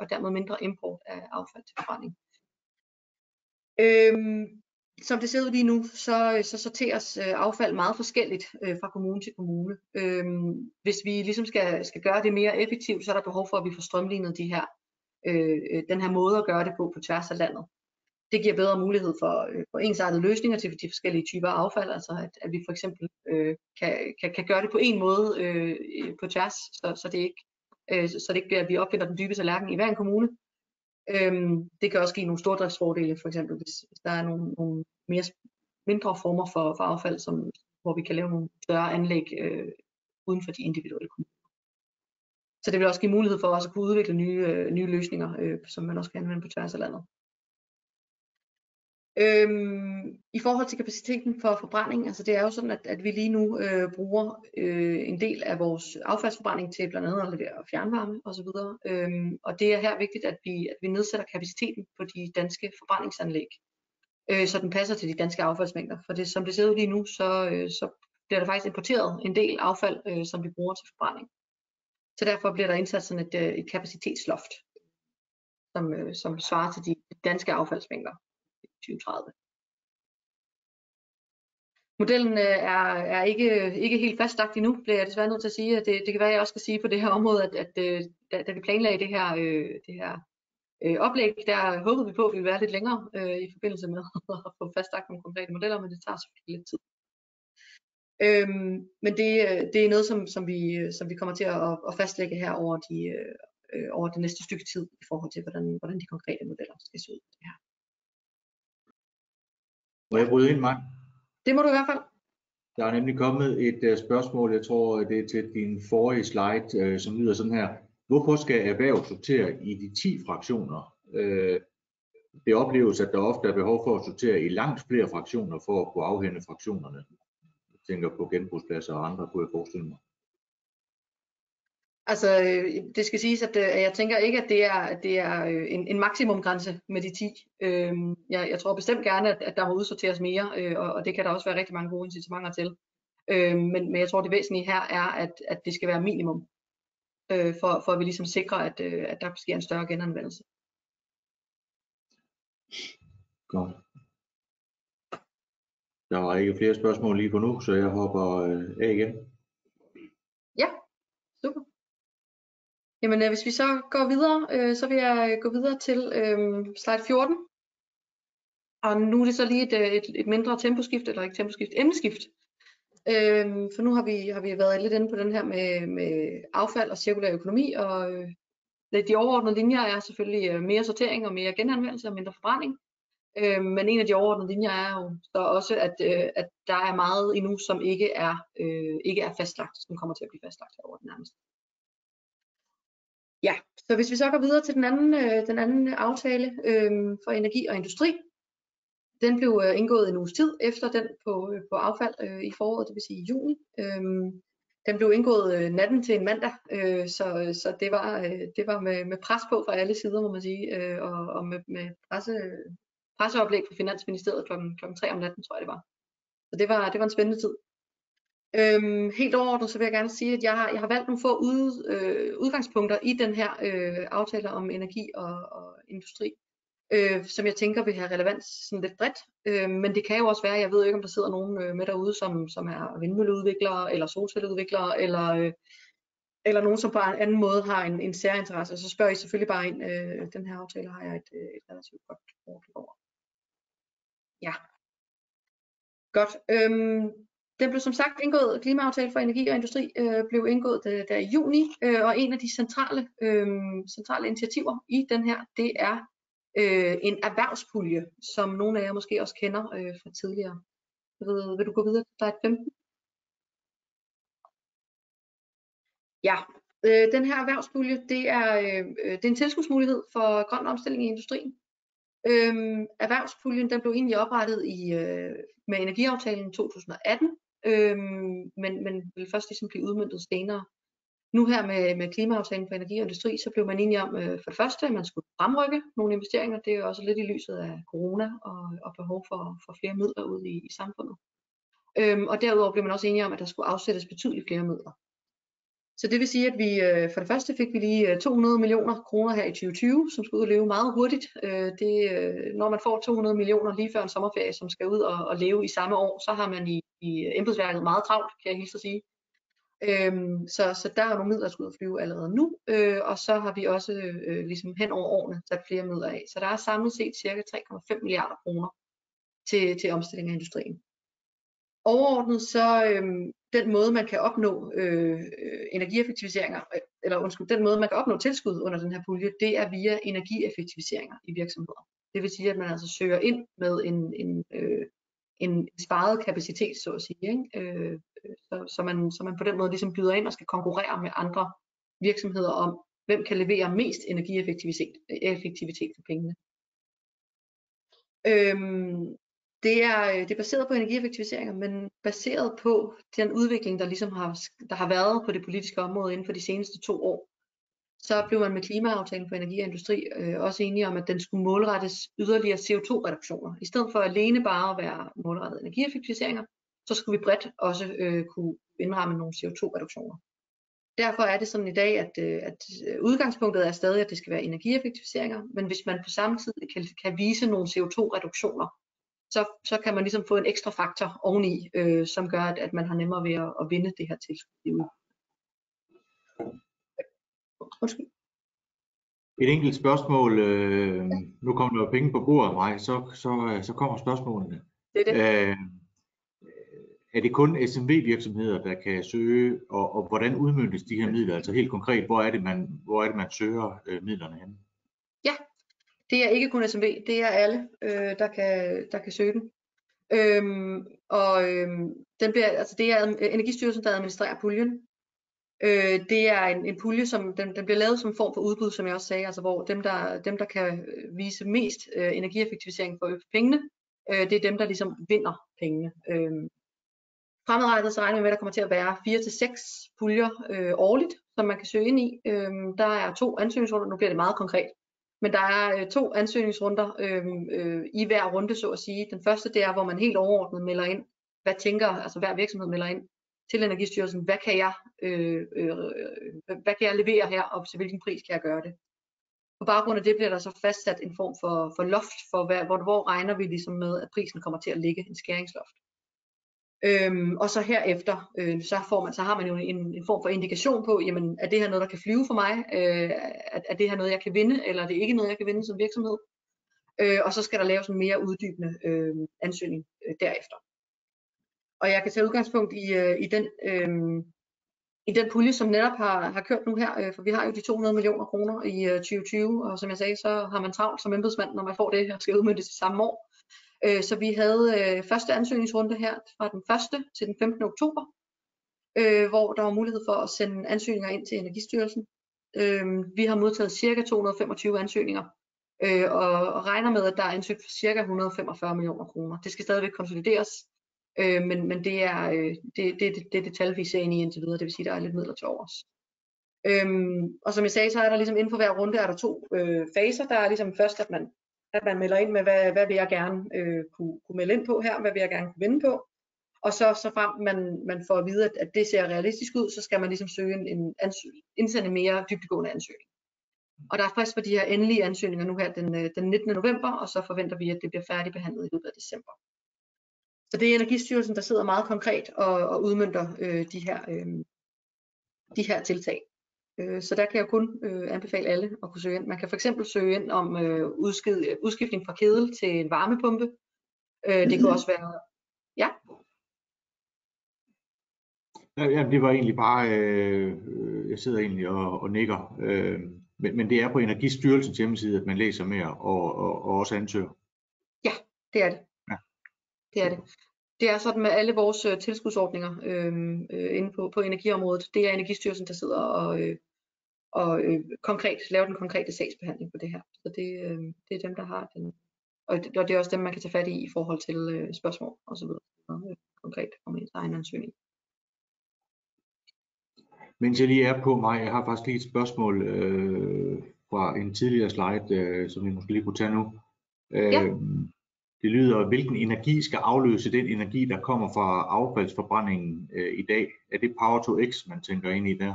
og dermed mindre import af affald til forbrænding. Som det ser ud lige nu, så sorteres affald meget forskelligt fra kommune til kommune. Hvis vi ligesom skal gøre det mere effektivt, så er der behov for, at vi får strømlignet den her måde at gøre det på tværs af landet. Det giver bedre mulighed for ensartede løsninger til de forskellige typer af affald, altså at vi for eksempel kan gøre det på en måde på tværs, så det ikke bliver, at vi opfinder den dybe tallerken i hver en kommune. Det kan også give nogle stordriftsfordele, for eksempel hvis der er nogle mindre former for affald, hvor vi kan lave nogle større anlæg uden for de individuelle kommuner. Så det vil også give mulighed for os at kunne udvikle nye løsninger, som man også kan anvende på tværs af landet. I forhold til kapaciteten for forbrænding, altså det er jo sådan, at vi lige nu bruger en del af vores affaldsforbrænding til blandt andet at levere fjernvarme osv. Og det er her vigtigt, at vi nedsætter kapaciteten på de danske forbrændingsanlæg, så den passer til de danske affaldsmængder. For som det ser ud lige nu, så bliver der faktisk importeret en del affald, som vi bruger til forbrænding. Så derfor bliver der indsat sådan et kapacitetsloft, som svarer til de danske affaldsmængder i 2030. Modellen er ikke helt fastlagt endnu, bliver jeg desværre nødt til at sige. Det kan være, at jeg også skal sige på det her område, at da vi planlagde det her oplæg, der håbede vi på, at vi ville være lidt længere i forbindelse med at få fastlagt nogle konkrete modeller, men det tager selvfølgelig lidt tid. Men det er noget, som vi kommer til at fastlægge her over det næste stykke tid i forhold til, hvordan de konkrete modeller skal se ud. Ja. Må jeg bryde ind, Mark? Det må du i hvert fald. Der er nemlig kommet et spørgsmål, jeg tror det er til din forrige slide, som lyder sådan her. Hvorfor skal erhverv sortere i de 10 fraktioner? Det opleves, at der ofte er behov for at sortere i langt flere fraktioner for at kunne afhænde fraktionerne. Jeg tænker på genbrugspladser og andre, kunne jeg forestille mig. Altså, det skal siges, at jeg tænker ikke, at det er en maksimumgrænse med de 10. Jeg tror bestemt gerne, at der må udsorteres mere, og det kan der også være rigtig mange gode incitamenter til. Men jeg tror, det væsentlige her er, at det skal være minimum, for at vi ligesom sikrer, at der sker en større genanvendelse. Godt. Der var ikke flere spørgsmål lige på nu, så jeg hopper af igen. Ja, super. Jamen, hvis vi så går videre, så vil jeg gå videre til slide 14. Og nu er det så lige et mindre temposkift, eller ikke temposkift, emneskift. For nu har vi været lidt inde på den her med affald og cirkulær økonomi, og de overordnede linjer er selvfølgelig mere sortering og mere genanvendelse og mindre forbrænding. Men en af de overordnede linjer er jo så også, at der er meget endnu, som ikke er fastlagt, som kommer til at blive fastlagt herover den nærmeste. Ja, så hvis vi så går videre til den anden aftale for energi og industri, Den blev indgået en uges tid efter den på affald i foråret, det vil sige i juni. Den blev indgået natten til en mandag, så det var med pres på fra alle sider, må man sige, og med presseoplæg fra Finansministeriet klokken 3 om natten, tror jeg det var. Så det var en spændende tid. Helt overordnet så vil jeg gerne sige, at jeg har valgt nogle få udgangspunkter i den her aftale om energi og industri, som jeg tænker vil have relevans sådan lidt bredt. Men det kan jo også være, jeg ved ikke om der sidder nogen med derude, som er vindmølleudviklere eller solcelleudviklere eller nogen, som på en anden måde har en særinteresse. Så spørger I selvfølgelig bare ind. Den her aftale har jeg et relativt godt overblik over. Ja. Godt. Den blev som sagt indgået, klimaaftale for energi og industri blev indgået der i juni, og en af de centrale initiativer i den her, det er en erhvervspulje, som nogle af jer måske også kender fra tidligere. Vil du gå videre til slide 15? Ja, den her erhvervspulje, det er en tilskudsmulighed for grøn omstilling i industrien. Erhvervspuljen den blev egentlig oprettet med energiaftalen 2018, men vil først ligesom blive udmøntet senere. Nu her med klimaaftalen for energi og industri, så blev man enige om for det første, at man skulle fremrykke nogle investeringer. Det er jo også lidt i lyset af corona og behov for flere midler ud i samfundet. Og derudover blev man også enige om, at der skulle afsættes betydeligt flere midler. Så det vil sige, at vi for det første fik vi lige 200 millioner kroner her i 2020, som skal ud og leve meget hurtigt. Når man får 200 millioner lige før en sommerferie, som skal ud og leve i samme år, så har man i embedsværket meget travlt, kan jeg hilse at sige. Så der er nogle midler, der skal ud og flyve allerede nu, og så har vi også ligesom hen over årene sat flere midler af. Så der er samlet set ca. 3,5 milliarder kroner til omstilling af industrien. Overordnet så den måde man kan opnå energieffektiviseringer, den måde man kan opnå tilskud under den her pulje, det er via energieffektiviseringer i virksomheder. Det vil sige, at man altså søger ind med en sparet kapacitet, så at sige, ikke? Så man på den måde ligesom byder ind og skal konkurrere med andre virksomheder om, hvem kan levere mest energieffektivitet for pengene. Det er baseret på energieffektiviseringer, men baseret på den udvikling, der ligesom har været på det politiske område inden for de seneste 2 år. Så blev man med klimaaftalen for energi og industri også enige om, at den skulle målrettes yderligere CO2-reduktioner. I stedet for alene bare at være målrettet energieffektiviseringer, så skulle vi bredt også kunne indramme nogle CO2-reduktioner. Derfor er det sådan i dag, at udgangspunktet er stadig, at det skal være energieffektiviseringer, men hvis man på samme tid kan vise nogle CO2-reduktioner, så kan man ligesom få en ekstra faktor oveni, som gør, at man har nemmere ved at vinde det her tilskud. Undskyld. Et enkelt spørgsmål. Nu kommer der jo penge på bordet, Maja, så kommer spørgsmålene. Det er det. Er det kun SMV-virksomheder, der kan søge, og hvordan udmøntes de her midler? Altså helt konkret, hvor er det, man søger midlerne henne? Ja, det er ikke kun SMV, det er alle, der kan søge den. Det er Energistyrelsen, der administrerer puljen. Det er en pulje, som den bliver lavet som en form for udbud, som jeg også sagde, altså hvor dem der kan vise mest energieffektivisering for pengene, det er dem, der ligesom vinder pengene. Fremadrettet så regner vi med, at der kommer til at være 4-6 puljer årligt, som man kan søge ind i. Der er 2 ansøgningsrunder, nu bliver det meget konkret, men der er 2 ansøgningsrunder i hver runde, så at sige. Den første, det er, hvor man helt overordnet melder ind, hver virksomhed melder ind til Energistyrelsen, hvad kan jeg levere her, og til hvilken pris kan jeg gøre det. På baggrund af det bliver der så fastsat en form for loft, hvor regner vi ligesom med, at prisen kommer til at ligge, en skæringsloft. Og så herefter, så har man jo en form for indikation på, jamen, er det her noget, der kan flyve for mig? Er det her noget, jeg kan vinde, eller er det ikke noget, jeg kan vinde som virksomhed? Og så skal der laves en mere uddybende ansøgning derefter. Og jeg kan tage udgangspunkt i den pulje, som netop har kørt nu her, for vi har jo de 200 millioner kroner i 2020, og som jeg sagde, så har man travlt som embedsmand, når man får det her, skal udmøntes i samme år. Så vi havde første ansøgningsrunde her fra den 1. til den 15. oktober, hvor der var mulighed for at sende ansøgninger ind til Energistyrelsen. Vi har modtaget ca. 225 ansøgninger, og regner med, at der er ansøgt for ca. 145 millioner kroner. Det skal stadigvæk konsolideres, men det er det tal, vi ser ind i indtil videre. Det vil sige, at der er lidt midler til overs. Og som jeg sagde, så er der ligesom inden for hver runde er der 2 faser. Der er ligesom først, at man melder ind med, hvad vil jeg gerne kunne melde ind på her, hvad vil jeg gerne kunne vinde på. Og så frem man får at vide, at det ser realistisk ud, så skal man ligesom søge indsende en mere dybdegående ansøgning. Og der er frist for de her endelige ansøgninger nu her den 19. november, og så forventer vi, at det bliver færdigbehandlet i løbet af december. Så det er Energistyrelsen, der sidder meget konkret og udmønter de her tiltag. Så der kan jeg kun anbefale alle at kunne søge ind. Man kan for eksempel søge ind om udskiftning fra kedel til en varmepumpe. Det kan også være, ja. Ja, det var egentlig bare, jeg sidder egentlig og nikker, men det er på Energistyrelsens hjemmeside, at man læser mere og også ansøger. Ja, det er det. Ja. Det er det. Det er sådan med alle vores tilskudsordninger inde på energiområdet. Det er Energistyrelsen, der sidder og konkret laver den konkrete sagsbehandling på det her. Så det er dem, der har den. Og det er også dem, man kan tage fat i forhold til spørgsmål og så videre. Konkret om ens egen ansøgning. Mens jeg lige er på mig, jeg har faktisk lige et spørgsmål fra en tidligere slide, som vi måske lige kunne tage nu. Ja. Det lyder, hvilken energi skal afløse den energi, der kommer fra affaldsforbrændingen i dag? Er det Power-to-X, man tænker ind i der?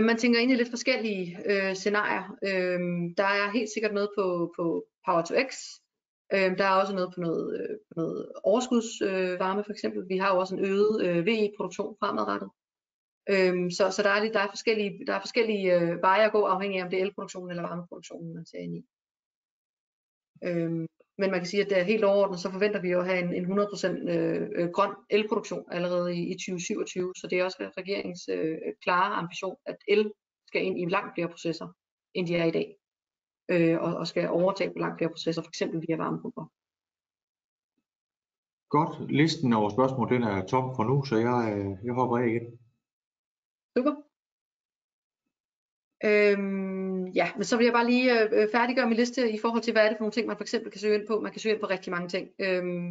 Man tænker ind i lidt forskellige scenarier. Der er helt sikkert noget på Power-to-X. Der er også noget på noget overskudsvarme for eksempel. Vi har jo også en øget VE-produktion fremadrettet. Så der er forskellige veje at gå, afhængig af om det er elproduktionen eller varmeproduktionen, man ser ind i. Men man kan sige, at det er helt overordnet, så forventer vi jo at have en 100% grøn elproduktion allerede i 2027. Så det er også regeringens klare ambition, at el skal ind i langt flere processer, end de er i dag. Og skal overtage på langt flere processer, f.eks. via varmepumper. Godt. Listen over spørgsmål, den er tom for nu, så jeg hopper af igen. Super. Ja, men så vil jeg bare lige færdiggøre min liste i forhold til, hvad er det for nogle ting, man for eksempel kan søge ind på. Man kan søge ind på rigtig mange ting,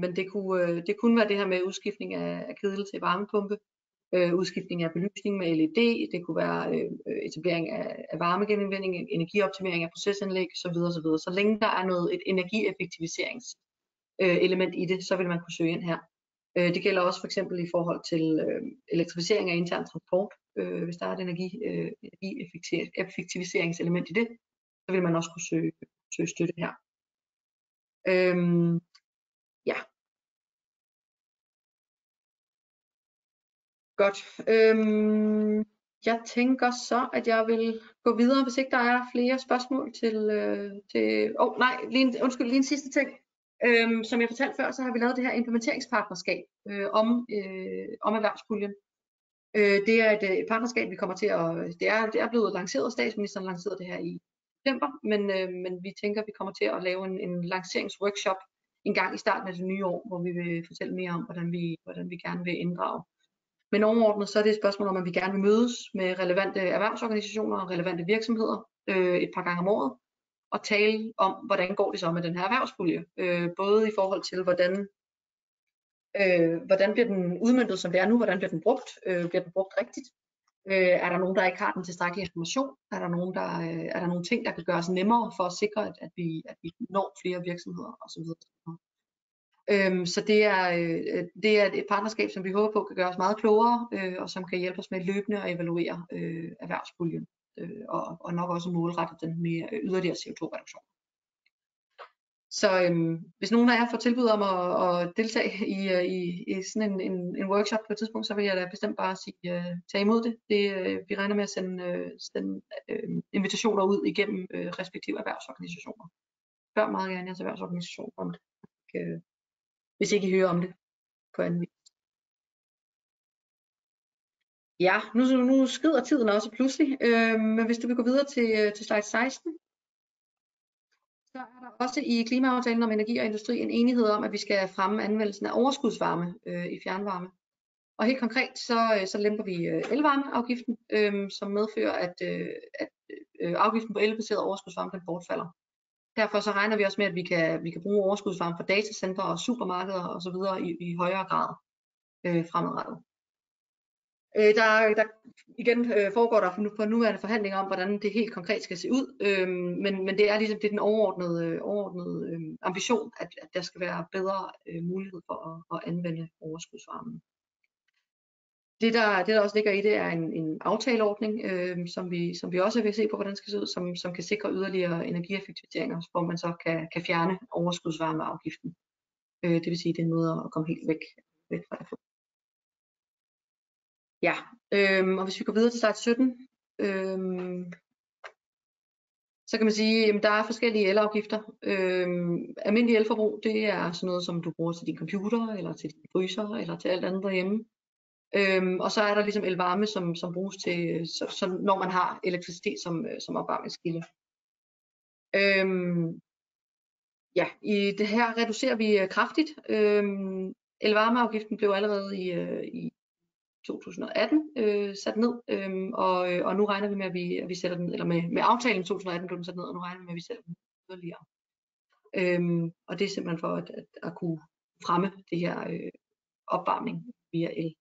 men det kunne være det her med udskiftning af kedel til varmepumpe, udskiftning af belysning med LED, det kunne være etablering af varmegenindvinding, energioptimering af procesanlæg osv. Så længe der er et energieffektiviseringselement i det, så vil man kunne søge ind her. Det gælder også for eksempel i forhold til elektrificering af intern transport. Hvis der er et energieffektiviseringselement i det, så vil man også kunne søge støtte her. Ja. Godt. Jeg tænker så, at jeg vil gå videre, hvis ikke der er flere spørgsmål til lige en sidste ting. Som jeg fortalte før, så har vi lavet det her implementeringspartnerskab om erhvervspuljen. Det er et partnerskab, vi kommer til at, det er blevet lanceret, statsministeren lancerede det her i september, men vi tænker, at vi kommer til at lave en lanceringsworkshop en gang i starten af det nye år, hvor vi vil fortælle mere om, hvordan vi gerne vil inddrage. Men overordnet så er det et spørgsmål om, at vi gerne vil mødes med relevante erhvervsorganisationer og relevante virksomheder et par gange om året, og tale om, hvordan går det så med den her erhvervspulje. Både i forhold til, hvordan bliver den udmøntet, som det er nu, hvordan bliver den brugt, bliver den brugt rigtigt, er der nogen, der ikke har den tilstrækkelige information, er der nogle ting, der kan gøres nemmere for at sikre, at vi når flere virksomheder osv. Så det er et partnerskab, som vi håber på kan gøre os meget klogere, og som kan hjælpe os med løbende at evaluere erhvervspuljen, og nok også målrette den med yderligere CO2-reduktion. Så hvis nogen af jer får tilbud om at deltage i sådan en workshop på et tidspunkt, så vil jeg da bestemt bare sige, tage imod det. Vi regner med at sende invitationer ud igennem respektive erhvervsorganisationer. Spørg meget gerne jeres erhvervsorganisation om det, hvis ikke I hører om det på anden vis. Ja, nu skrider tiden også pludselig, men hvis du vil gå videre til slide 16, så er der også i klimaaftalen om energi og industri en enighed om, at vi skal fremme anvendelsen af overskudsvarme i fjernvarme. Og helt konkret så lemper vi elvarmeafgiften, som medfører, at afgiften på elbaseret overskudsvarme den bortfalder. Derfor så regner vi også med, at vi kan bruge overskudsvarme fra datacenter og supermarkeder osv. i højere grad fremadrettet. Der igen foregår der på nuværende forhandlinger om, hvordan det helt konkret skal se ud, men det er ligesom den overordnede ambition, at der skal være bedre mulighed for at anvende overskudsvarmen. Det der også ligger i det er en aftaleordning, som vi også vil se på, hvordan skal se ud, som kan sikre yderligere energieffektiviseringer, hvor man så kan fjerne overskudsvarmeafgiften. Det vil sige, det er en måde at komme helt væk fra det. Ja, og hvis vi går videre til slide 17, så kan man sige, at der er forskellige elafgifter. Almindelig elforbrug, det er sådan noget, som du bruger til din computer, eller til din fryser, eller til alt andet derhjemme. Og så er der ligesom elvarme, som bruges til, når man har elektricitet som opvarmningskilde. Ja, i det her reducerer vi kraftigt. Elvarmeafgiften blev allerede i 2018 sat ned, og nu regner vi med, at vi sætter den, eller med aftalen i 2018 blev den sat ned, og nu regner vi med, at vi sætter den yderligere. Og det er simpelthen for at kunne fremme det her opvarmning via el.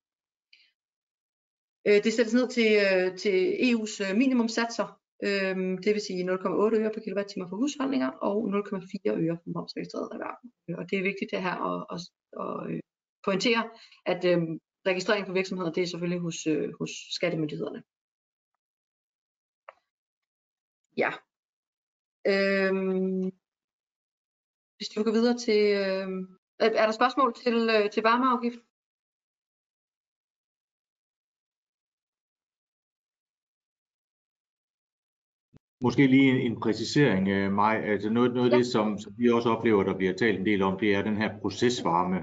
Det sættes ned til EU's minimumssatser, det vil sige 0,8 øre per kilowattimer for husholdninger og 0,4 øre for momsregistreret erhverv. Og det er vigtigt det her at pointere, at registrering for virksomheder, det er selvfølgelig hos skattemyndighederne. Ja. Hvis du går videre til, er der spørgsmål til varmeafgift? Måske lige en præcisering af mig. Altså noget af det, som vi også oplever, der bliver talt en del om, det er den her procesvarme,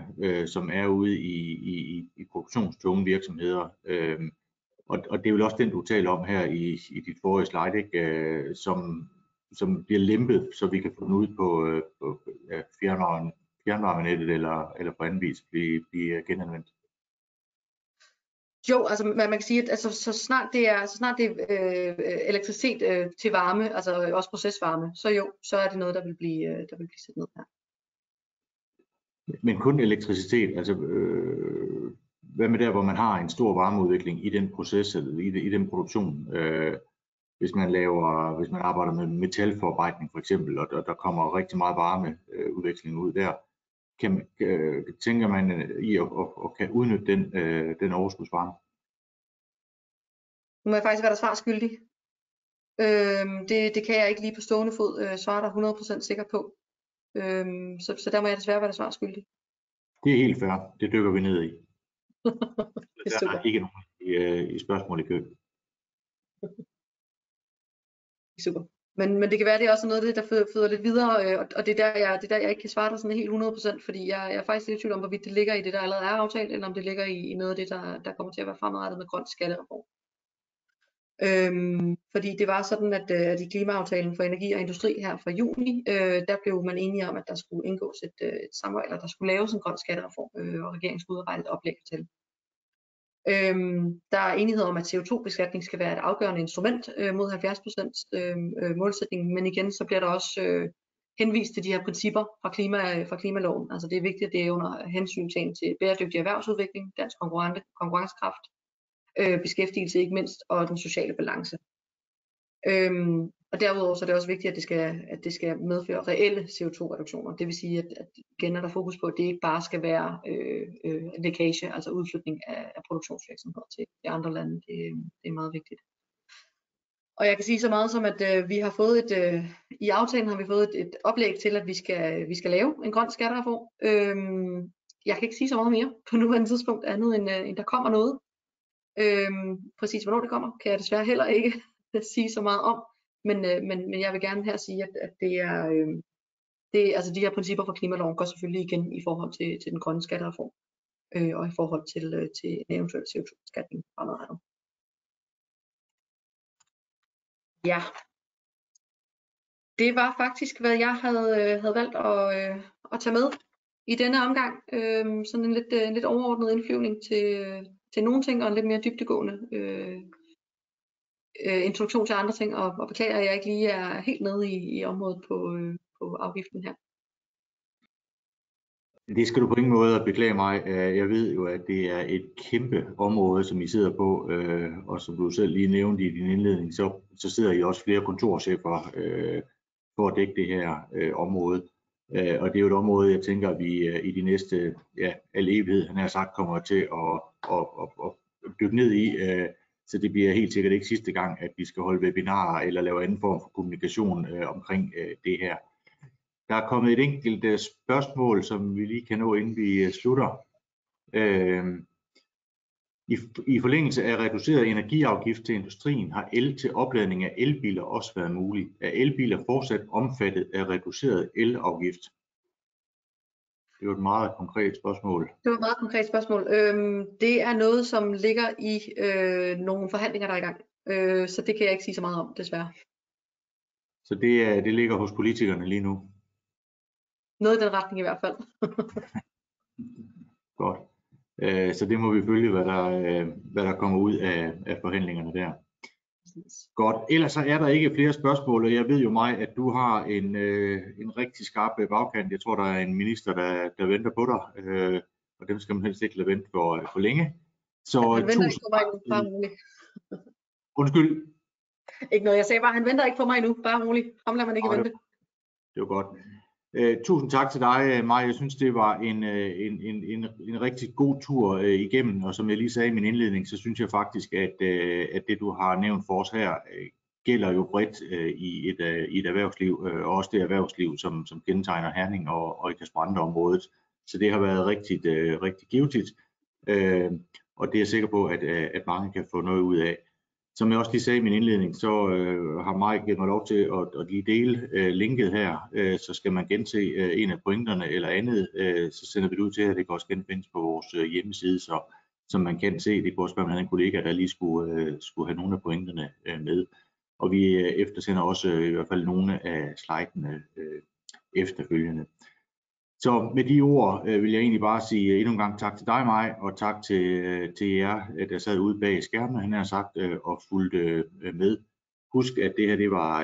som er ude i produktionstunge virksomheder. Og det er vel også den, du taler om her i dit forrige slide, ikke? Som bliver lempet, så vi kan få den ud på fjernvarmenettet eller på anden vis blive genanvendt. Jo, altså man kan sige, at altså, så snart det er elektricitet til varme, altså også procesvarme, så er det noget, der vil blive sat ned her. Men kun elektricitet, altså hvad med der, hvor man har en stor varmeudvikling i den proces eller i den produktion? Hvis man arbejder med metalforarbejdning for eksempel, og der kommer rigtig meget varmeudveksling ud der, tænker man i at kan udnytte den overskudsvarme? Nu må jeg faktisk være der svar skyldig. Det kan jeg ikke lige på stående fod svare dig 100% sikker på. Så der må jeg desværre være der svar skyldig. Det er helt fair. Det dykker vi ned i. Det er super. Der er ikke nogen i spørgsmål i kø. Super. Men det kan være, det er også noget af det, der føder lidt videre, og det er der, jeg ikke kan svare dig sådan helt 100%, fordi jeg er faktisk lidt i tvivl om, hvorvidt det ligger i det, der allerede er aftalt, eller om det ligger i noget af det, der kommer til at være fremadrettet med grøn skattereform. Fordi det var sådan, at i klimaaftalen for energi og industri her fra juni, der blev man enige om, at der skulle indgås et samarbejde, eller der skulle laves en grøn skattereform, og regeringen skulle udarbejde et oplæg til. Der er enighed om, at CO2-beskatning skal være et afgørende instrument mod 70% målsætningen, men igen så bliver der også henvist til de her principper fra klimaloven. Altså det er vigtigt, at det er under hensyntagen til bæredygtig erhvervsudvikling, dansk konkurrencekraft, beskæftigelse ikke mindst, og den sociale balance. Og derudover så er det også vigtigt, at det skal medføre reelle CO2-reduktioner. Det vil sige, at igen er der fokus på, at det ikke bare skal være lækage, altså udflytning af produktionsvirksomheder til andre lande. Det er meget vigtigt. Og jeg kan sige så meget som, at vi har fået i aftalen har vi fået et oplæg til, at vi skal lave en grøn skattereform. Jeg kan ikke sige så meget mere på nuværende tidspunkt, andet end der kommer noget. Præcis hvornår det kommer, kan jeg desværre heller ikke sige så meget om. Men jeg vil gerne her sige, at det er altså de her principper for klimaloven går selvfølgelig igen i forhold til den grønne skattereform og i forhold til en eventuel CO2-beskatning fremadrettet. Ja, det var faktisk hvad jeg havde valgt at tage med i denne omgang. Sådan en lidt overordnet indflyvning til nogle ting og en lidt mere dybdegående introduktion til andre ting, og beklager, at jeg ikke lige er helt nede i området på afgiften her. Det skal du på ingen måde beklage mig. Jeg ved jo, at det er et kæmpe område, som I sidder på, og som du selv lige nævnte i din indledning, så sidder I også flere kontorchefer for at dække det her område. Og det er jo et område, jeg tænker, at vi i de næste, al evighed, han har sagt, kommer til at dykke ned i. Så det bliver helt sikkert ikke sidste gang, at vi skal holde webinarer eller lave anden form for kommunikation omkring det her. Der er kommet et enkelt spørgsmål, som vi lige kan nå, inden vi slutter. I forlængelse af reduceret energiafgift til industrien har el til opladning af elbiler også været muligt. Er elbiler fortsat omfattet af reduceret elafgift? Det var et meget konkret spørgsmål. Det var et meget konkret spørgsmål. Det er noget, som ligger i nogle forhandlinger, der er i gang. Så det kan jeg ikke sige så meget om, desværre. Så det ligger hos politikerne lige nu? Noget i den retning i hvert fald. Godt. Så det må vi følge, hvad der kommer ud af forhandlingerne der. Godt. Ellers så er der ikke flere spørgsmål, og jeg ved jo mig, at du har en rigtig skarp bagkant. Jeg tror, der er en minister, der venter på dig, og dem skal man helst ikke lade vente for længe. Så han venter ikke på mig endnu, bare roligt. Undskyld? Ikke noget, jeg sagde bare, han venter ikke på mig endnu, bare roligt. Ham lader man ikke vente. Det var godt. Tusind tak til dig, Maja. Jeg synes, det var en rigtig god tur igennem, og som jeg lige sagde i min indledning, så synes jeg faktisk, at det du har nævnt for os her, gælder jo bredt i et erhvervsliv, og også det erhvervsliv, som kendetegner Herning og Ikast-Brande-området. Så det har været rigtig givtigt, og det er jeg sikker på, at mange kan få noget ud af. Som jeg også lige sagde i min indledning, så har Mike givet mig lov til at lige dele linket her. Så skal man gense en af pointerne eller andet, så sender vi det ud til jer. Det kan også genfindes på vores hjemmeside, så som man kan se. Det kunne også være, man havde en kollega, der lige skulle have nogle af pointerne med. Og vi eftersender også i hvert fald nogle af slidene efterfølgende. Så med de ord vil jeg egentlig bare sige endnu en gang tak til dig, Maj, og tak til jer, der sad ude bag skærmen, han har sagt, og fulgte med. Husk, at det her det var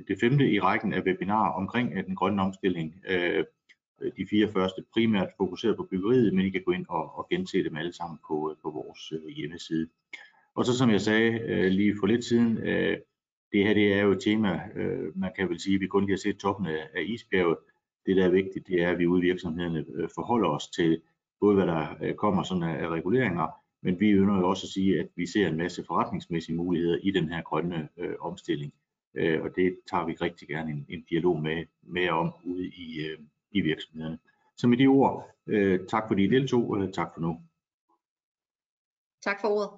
det 5. i rækken af webinarer omkring den grønne omstilling. De 4 første primært fokuseret på byggeriet, men I kan gå ind og gense dem alle sammen på vores hjemmeside. Og så som jeg sagde lige for lidt siden, det her det er jo et tema, man kan vel sige, at vi kun lige har set toppen af isbjerget. Det der er vigtigt, det er, at vi ude i virksomhederne forholder os til både hvad der kommer sådan af reguleringer, men vi ønsker jo også at sige, at vi ser en masse forretningsmæssige muligheder i den her grønne omstilling, og det tager vi rigtig gerne en dialog med om ude i virksomhederne. Så med de ord, tak fordi I deltog, tak for nu. Tak for ordet.